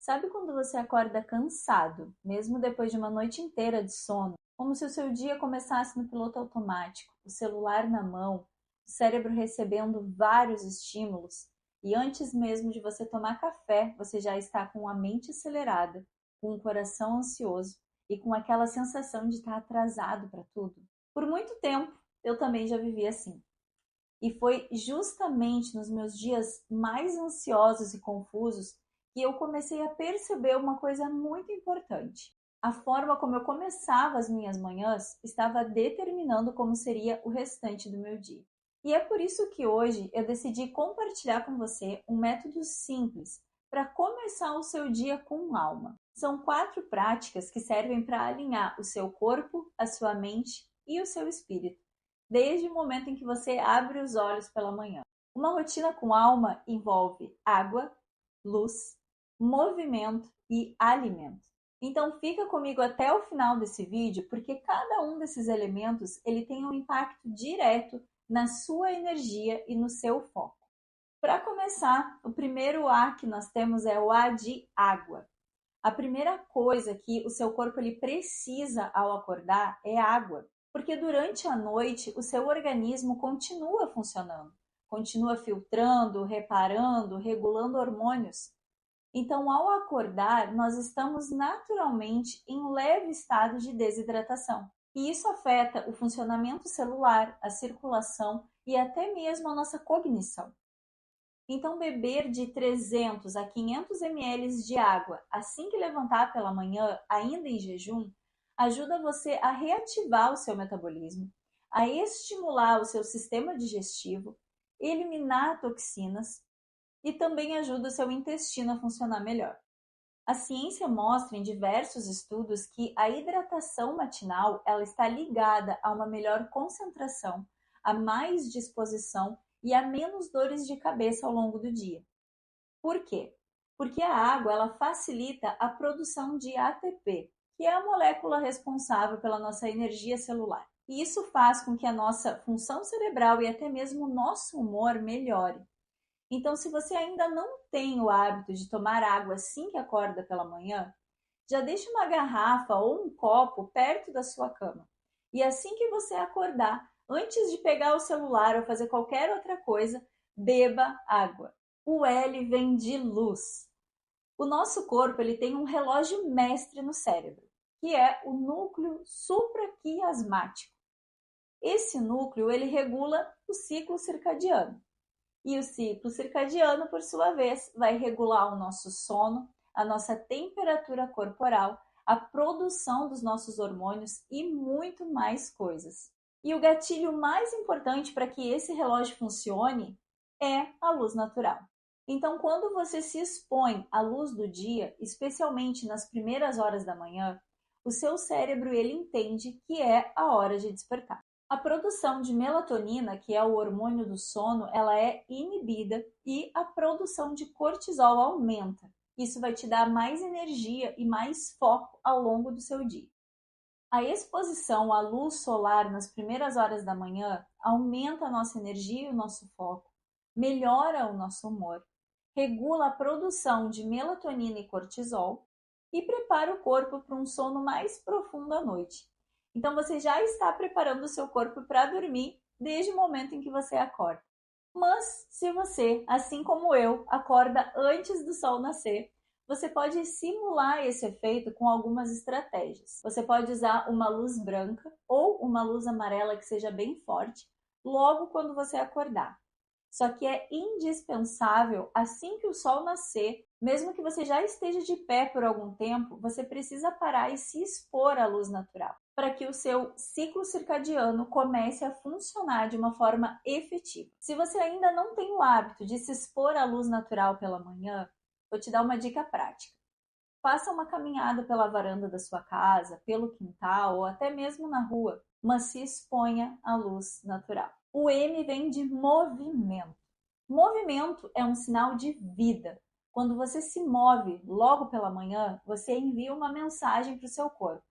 Sabe quando você acorda cansado, mesmo depois de uma noite inteira de sono, como se o seu dia começasse no piloto automático, o celular na mão, o cérebro recebendo vários estímulos, e antes mesmo de você tomar café, você já está com a mente acelerada, com o coração ansioso e com aquela sensação de estar atrasado para tudo? Por muito tempo, eu também já vivi assim. E foi justamente nos meus dias mais ansiosos e confusos que eu comecei a perceber uma coisa muito importante. A forma como eu começava as minhas manhãs estava determinando como seria o restante do meu dia. E é por isso que hoje eu decidi compartilhar com você um método simples para começar o seu dia com alma. São 4 práticas que servem para alinhar o seu corpo, a sua mente e o seu espírito desde o momento em que você abre os olhos pela manhã. Uma rotina com alma envolve água, luz, movimento e alimento. Então fica comigo até o final desse vídeo, porque cada um desses elementos ele tem um impacto direto na sua energia e no seu foco. Para começar, o primeiro A que nós temos é o A de água. A primeira coisa que o seu corpo ele precisa ao acordar é água, porque durante a noite o seu organismo continua funcionando, continua filtrando, reparando, regulando hormônios. Então, ao acordar, nós estamos naturalmente em leve estado de desidratação. E isso afeta o funcionamento celular, a circulação e até mesmo a nossa cognição. Então, beber de 300 a 500 ml de água assim que levantar pela manhã, ainda em jejum, ajuda você a reativar o seu metabolismo, a estimular o seu sistema digestivo, eliminar toxinas e também ajuda o seu intestino a funcionar melhor. A ciência mostra em diversos estudos que a hidratação matinal ela está ligada a uma melhor concentração, a mais disposição e a menos dores de cabeça ao longo do dia. Por quê? Porque a água ela facilita a produção de ATP, que é a molécula responsável pela nossa energia celular. E isso faz com que a nossa função cerebral e até mesmo o nosso humor melhore. Então, se você ainda não tem o hábito de tomar água assim que acorda pela manhã, já deixe uma garrafa ou um copo perto da sua cama. E assim que você acordar, antes de pegar o celular ou fazer qualquer outra coisa, beba água. O L vem de luz. O nosso corpo ele tem um relógio mestre no cérebro, que é o núcleo supraquiasmático. Esse núcleo ele regula o ciclo circadiano. E o ciclo circadiano, por sua vez, vai regular o nosso sono, a nossa temperatura corporal, a produção dos nossos hormônios e muito mais coisas. E o gatilho mais importante para que esse relógio funcione é a luz natural. Então, quando você se expõe à luz do dia, especialmente nas primeiras horas da manhã, o seu cérebro ele entende que é a hora de despertar. A produção de melatonina, que é o hormônio do sono, ela é inibida e a produção de cortisol aumenta. Isso vai te dar mais energia e mais foco ao longo do seu dia. A exposição à luz solar nas primeiras horas da manhã aumenta a nossa energia e o nosso foco, melhora o nosso humor, regula a produção de melatonina e cortisol e prepara o corpo para um sono mais profundo à noite. Então você já está preparando o seu corpo para dormir desde o momento em que você acorda. Mas se você, assim como eu, acorda antes do sol nascer, você pode simular esse efeito com algumas estratégias. Você pode usar uma luz branca ou uma luz amarela que seja bem forte logo quando você acordar. Só que é indispensável, assim que o sol nascer, mesmo que você já esteja de pé por algum tempo, você precisa parar e se expor à luz natural, para que o seu ciclo circadiano comece a funcionar de uma forma efetiva. Se você ainda não tem o hábito de se expor à luz natural pela manhã, vou te dar uma dica prática. Faça uma caminhada pela varanda da sua casa, pelo quintal ou até mesmo na rua, mas se exponha à luz natural. O M vem de movimento. Movimento é um sinal de vida. Quando você se move logo pela manhã, você envia uma mensagem para o seu corpo.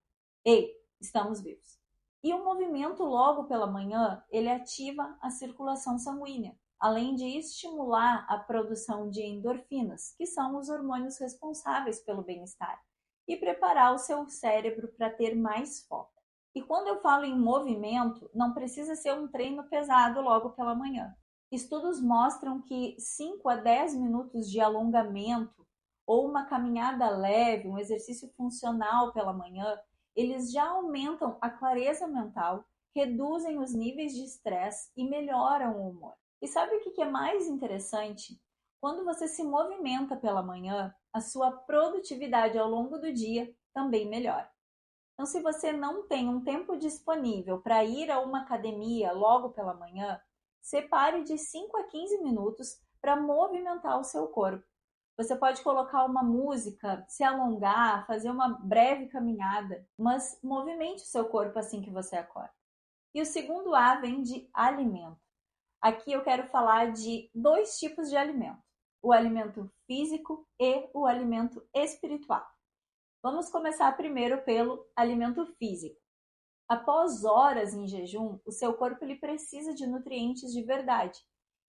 Ei, estamos vivos. E o movimento logo pela manhã, ele ativa a circulação sanguínea, além de estimular a produção de endorfinas, que são os hormônios responsáveis pelo bem-estar, e preparar o seu cérebro para ter mais foco. E quando eu falo em movimento, não precisa ser um treino pesado logo pela manhã. Estudos mostram que 5 a 10 minutos de alongamento ou uma caminhada leve, um exercício funcional pela manhã, eles já aumentam a clareza mental, reduzem os níveis de estresse e melhoram o humor. E sabe o que é mais interessante? Quando você se movimenta pela manhã, a sua produtividade ao longo do dia também melhora. Então, se você não tem um tempo disponível para ir a uma academia logo pela manhã, separe de 5 a 15 minutos para movimentar o seu corpo. Você pode colocar uma música, se alongar, fazer uma breve caminhada, mas movimente o seu corpo assim que você acorda. E o segundo A vem de alimento. Aqui eu quero falar de dois tipos de alimento: o alimento físico e o alimento espiritual. Vamos começar primeiro pelo alimento físico. Após horas em jejum, o seu corpo ele precisa de nutrientes de verdade.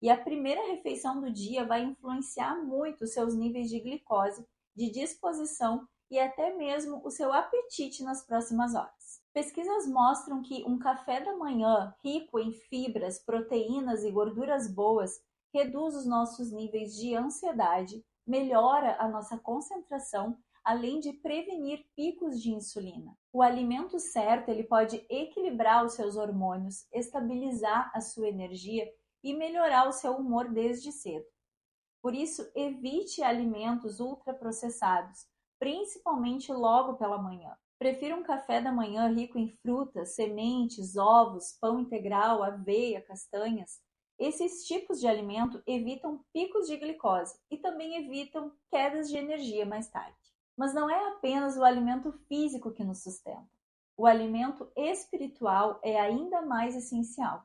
E a primeira refeição do dia vai influenciar muito os seus níveis de glicose, de disposição e até mesmo o seu apetite nas próximas horas. Pesquisas mostram que um café da manhã rico em fibras, proteínas e gorduras boas reduz os nossos níveis de ansiedade, melhora a nossa concentração, além de prevenir picos de insulina. O alimento certo, ele pode equilibrar os seus hormônios, estabilizar a sua energia e melhorar o seu humor desde cedo. Por isso, evite alimentos ultraprocessados, principalmente logo pela manhã. Prefira um café da manhã rico em frutas, sementes, ovos, pão integral, aveia, castanhas. Esses tipos de alimento evitam picos de glicose e também evitam quedas de energia mais tarde. Mas não é apenas o alimento físico que nos sustenta. O alimento espiritual é ainda mais essencial.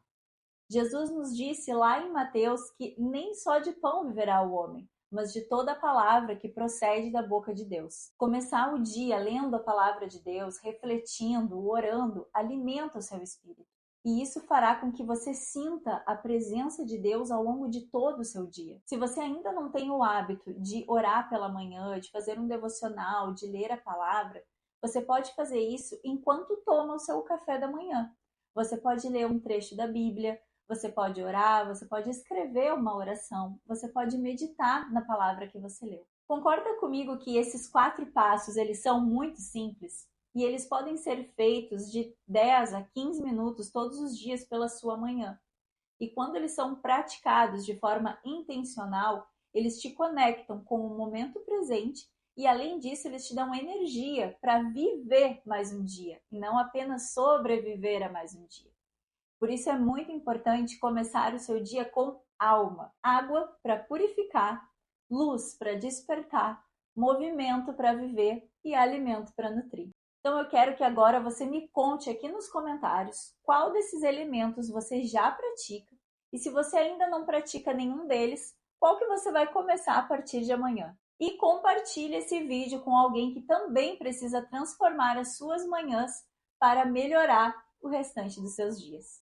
Jesus nos disse lá em Mateus que nem só de pão viverá o homem, mas de toda a palavra que procede da boca de Deus. Começar o dia lendo a palavra de Deus, refletindo, orando, alimenta o seu espírito. E isso fará com que você sinta a presença de Deus ao longo de todo o seu dia. Se você ainda não tem o hábito de orar pela manhã, de fazer um devocional, de ler a palavra, você pode fazer isso enquanto toma o seu café da manhã. Você pode ler um trecho da Bíblia, você pode orar, você pode escrever uma oração, você pode meditar na palavra que você leu. Concorda comigo que esses 4 passos, eles são muito simples? E eles podem ser feitos de 10 a 15 minutos todos os dias pela sua manhã. E quando eles são praticados de forma intencional, eles te conectam com o momento presente e, além disso, eles te dão energia para viver mais um dia e não apenas sobreviver a mais um dia. Por isso é muito importante começar o seu dia com alma, água para purificar, luz para despertar, movimento para viver e alimento para nutrir. Então eu quero que agora você me conte aqui nos comentários qual desses elementos você já pratica e se você ainda não pratica nenhum deles, qual que você vai começar a partir de amanhã. E compartilhe esse vídeo com alguém que também precisa transformar as suas manhãs para melhorar o restante dos seus dias.